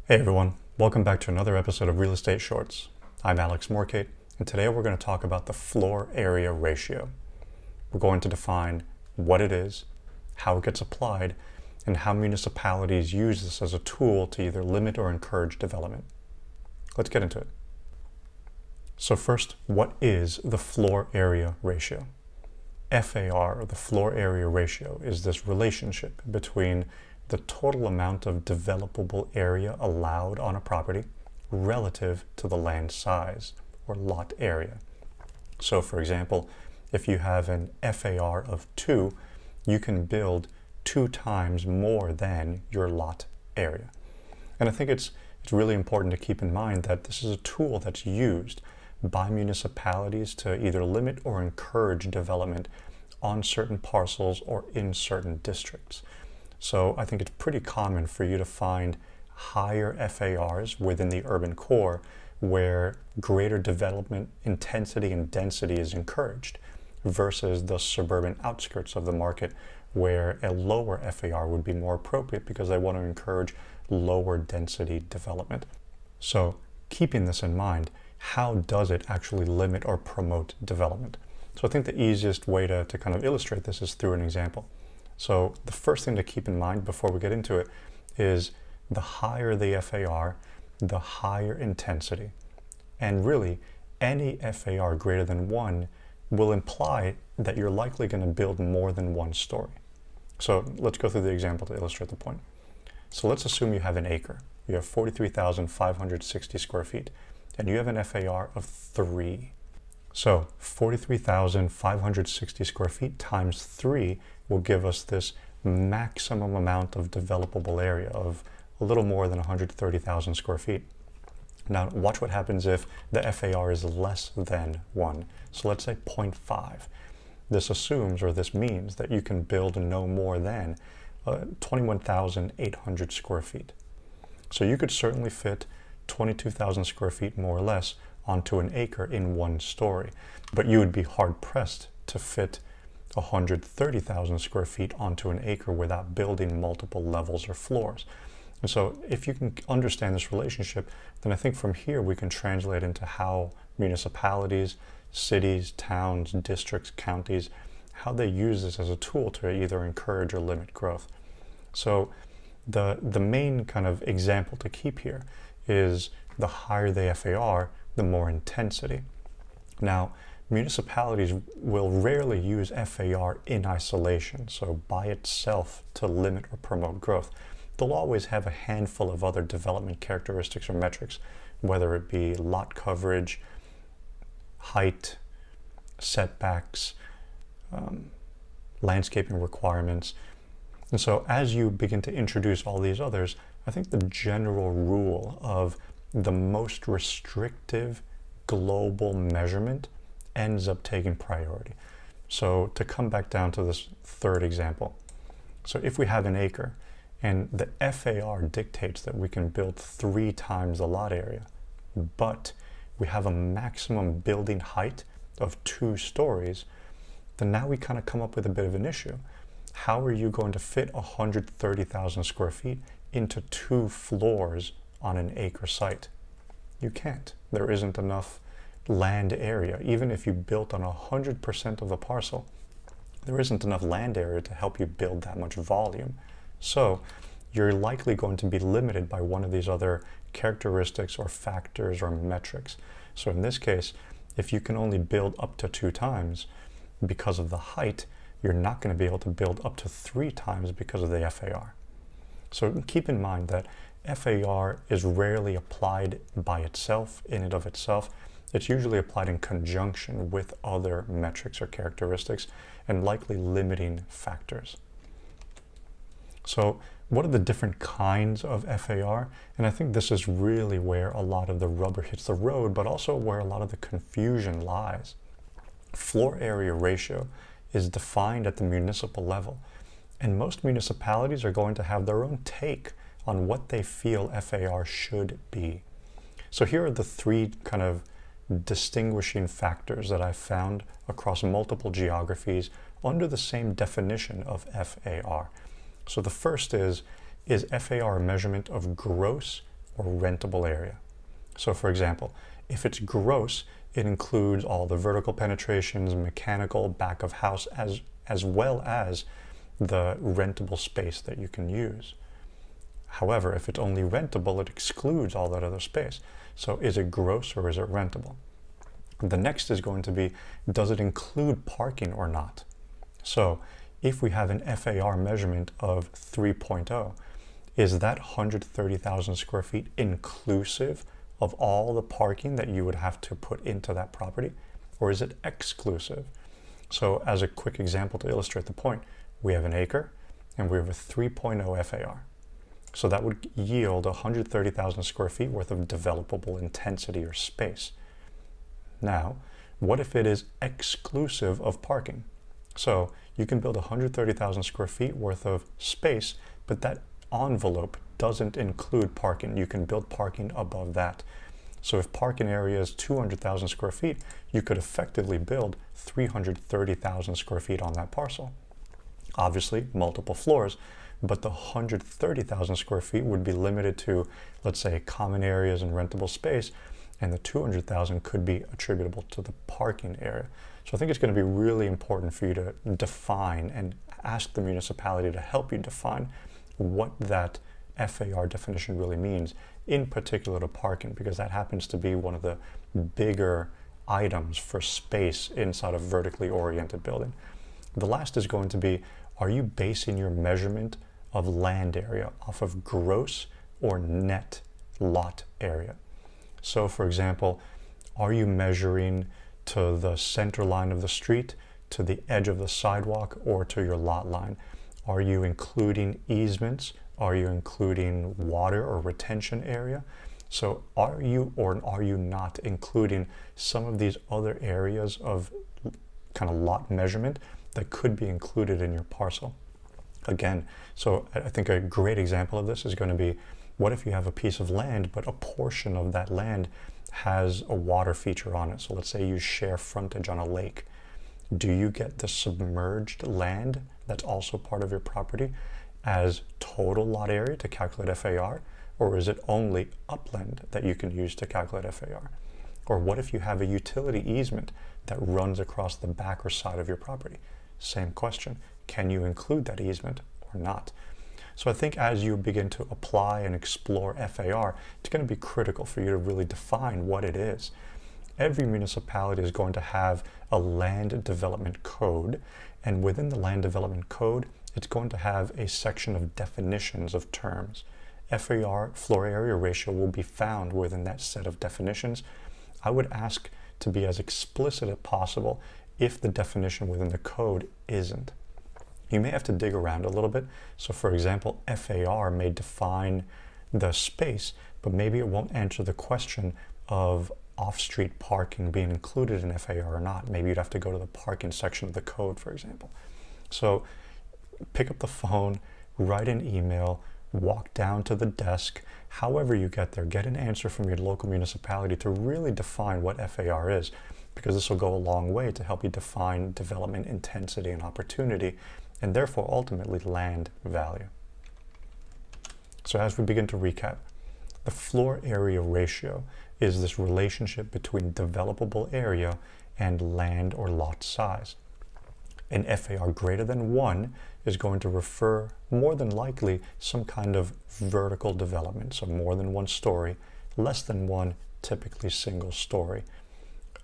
Hey everyone, welcome back to another episode of Real Estate Shorts. I'm Alex Morkate, and today we're going to talk about the floor area ratio. We're going to define what it is, how it gets applied, and how municipalities use this as a tool to either limit or encourage development. Let's get into it. So first, what is the floor area ratio? FAR, or the floor area ratio, is this relationship between the total amount of developable area allowed on a property relative to the land size or lot area. So for example, if you have an FAR of 2, you can build 2 times more than your lot area. And I think it's really important to keep in mind that this is a tool that's used by municipalities to either limit or encourage development on certain parcels or in certain districts. So I think it's pretty common for you to find higher FARs within the urban core where greater development intensity and density is encouraged versus the suburban outskirts of the market where a lower FAR would be more appropriate because they want to encourage lower density development. So keeping this in mind, how does it actually limit or promote development? So I think the easiest way to kind of illustrate this is through an example. So the first thing to keep in mind before we get into it is the higher the FAR, the higher intensity. And really, any FAR greater than 1 will imply that you're likely going to build more than one story. So let's go through the example to illustrate the point. So let's assume you have an acre. You have 43,560 square feet, and you have an FAR of 3. So 43,560 square feet times 3 will give us this maximum amount of developable area of a little more than 130,000 square feet. Now watch what happens if the FAR is less than 1. So let's say 0.5. This assumes, or this means, that you can build no more than 21,800 square feet. So you could certainly fit 22,000 square feet more or less onto an acre in one story, but you would be hard pressed to fit 130,000 square feet onto an acre without building multiple levels or floors. And so if you can understand this relationship, then I think from here we can translate into how municipalities, cities, towns, districts, counties, how they use this as a tool to either encourage or limit growth. So the main kind of example to keep here is the higher the FAR, the more intensity. Now, municipalities will rarely use FAR in isolation, so by itself to limit or promote growth. They'll always have a handful of other development characteristics or metrics, whether it be lot coverage, height, setbacks, landscaping requirements. And so as you begin to introduce all these others, I think the general rule of the most restrictive global measurement ends up taking priority. So to come back down to this third example. So if we have an acre and the FAR dictates that we can build 3 times the lot area, but we have a maximum building height of 2 stories, then now we kind of come up with a bit of an issue. How are you going to fit 130,000 square feet into 2 floors on an acre site? You can't. There isn't enough land area. Even if you built on 100% of the parcel, there isn't enough land area to help you build that much volume. So you're likely going to be limited by one of these other characteristics or factors or metrics. So in this case, if you can only build up to 2 times because of the height, you're not going to be able to build up to 3 times because of the FAR. So keep in mind that FAR is rarely applied by itself, in and of itself. It's usually applied in conjunction with other metrics or characteristics and likely limiting factors. So what are the different kinds of FAR? And I think this is really where a lot of the rubber hits the road, but also where a lot of the confusion lies. Floor area ratio is defined at the municipal level, and most municipalities are going to have their own take on what they feel FAR should be. So here are the 3 kind of distinguishing factors that I've found across multiple geographies under the same definition of FAR. So the first is FAR a measurement of gross or rentable area. So for example, if it's gross, it includes all the vertical penetrations, mechanical, back of house, as well as the rentable space that you can use. However, if it's only rentable, it excludes all that other space. So is it gross or is it rentable? The next is going to be, does it include parking or not? So if we have an FAR measurement of 3.0, is that 130,000 square feet inclusive of all the parking that you would have to put into that property, or is it exclusive? So as a quick example to illustrate the point, we have an acre and we have a 3.0 FAR. So that would yield 130,000 square feet worth of developable intensity or space. Now, what if it is exclusive of parking? So you can build 130,000 square feet worth of space, but that envelope doesn't include parking. You can build parking above that. So if parking area is 200,000 square feet, you could effectively build 330,000 square feet on that parcel. Obviously, multiple floors, but the 130,000 square feet would be limited to, let's say, common areas and rentable space, and the 200,000 could be attributable to the parking area. So I think it's going to be really important for you to define and ask the municipality to help you define what that FAR definition really means, in particular to parking, because that happens to be one of the bigger items for space inside a vertically oriented building. The last is going to be, are you basing your measurement of land area off of gross or net lot area? So for example, are you measuring to the center line of the street, to the edge of the sidewalk, or to your lot line? Are you including easements? Are you including water or retention area? So are you or are you not including some of these other areas of kind of lot measurement that could be included in your parcel? Again, so I think a great example of this is going to be, what if you have a piece of land, but a portion of that land has a water feature on it? So let's say you share frontage on a lake. Do you get the submerged land that's also part of your property as total lot area to calculate FAR? Or is it only upland that you can use to calculate FAR? Or what if you have a utility easement that runs across the back or side of your property? Same question. Can you include that easement or not? So I think as you begin to apply and explore FAR, it's going to be critical for you to really define what it is. Every municipality is going to have a land development code, and within the land development code, it's going to have a section of definitions of terms. FAR, floor area ratio, will be found within that set of definitions. I would ask to be as explicit as possible if the definition within the code isn't. You may have to dig around a little bit. So for example, FAR may define the space, but maybe it won't answer the question of off-street parking being included in FAR or not. Maybe you'd have to go to the parking section of the code, for example. So pick up the phone, write an email, walk down to the desk, however you get there, get an answer from your local municipality to really define what FAR is, because this will go a long way to help you define development intensity and opportunity, and therefore ultimately land value. So as we begin to recap, the floor area ratio is this relationship between developable area and land or lot size. An FAR greater than 1 is going to refer more than likely some kind of vertical development, so more than one story, less than one, typically single story.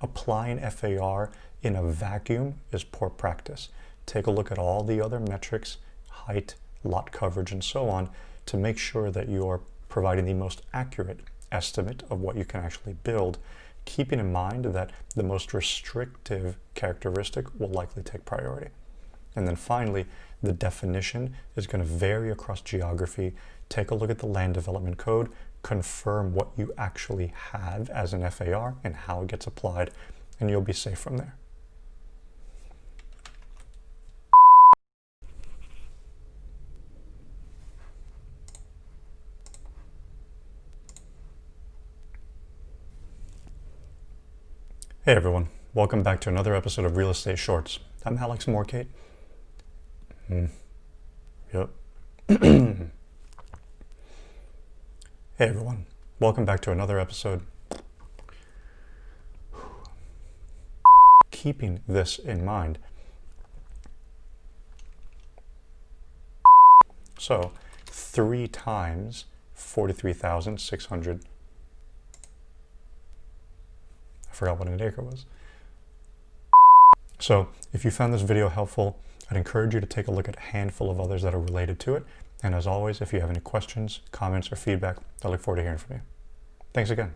Applying FAR in a vacuum is poor practice. Take a look at all the other metrics, height, lot coverage, and so on, to make sure that you are providing the most accurate estimate of what you can actually build, keeping in mind that the most restrictive characteristic will likely take priority. And then finally, the definition is going to vary across geography. Take a look at the land development code, confirm what you actually have as an FAR and how it gets applied, and you'll be safe from there. Hey everyone, welcome back to another episode of Real Estate Shorts. I'm Alex Morkate. Yep. Hey everyone, Welcome back to another episode. Keeping this in mind, so 3 times 43,600, I forgot what an acre was. So if you found this video helpful, I'd encourage you to take a look at a handful of others that are related to it. And as always, if you have any questions, comments, or feedback, I look forward to hearing from you. Thanks again.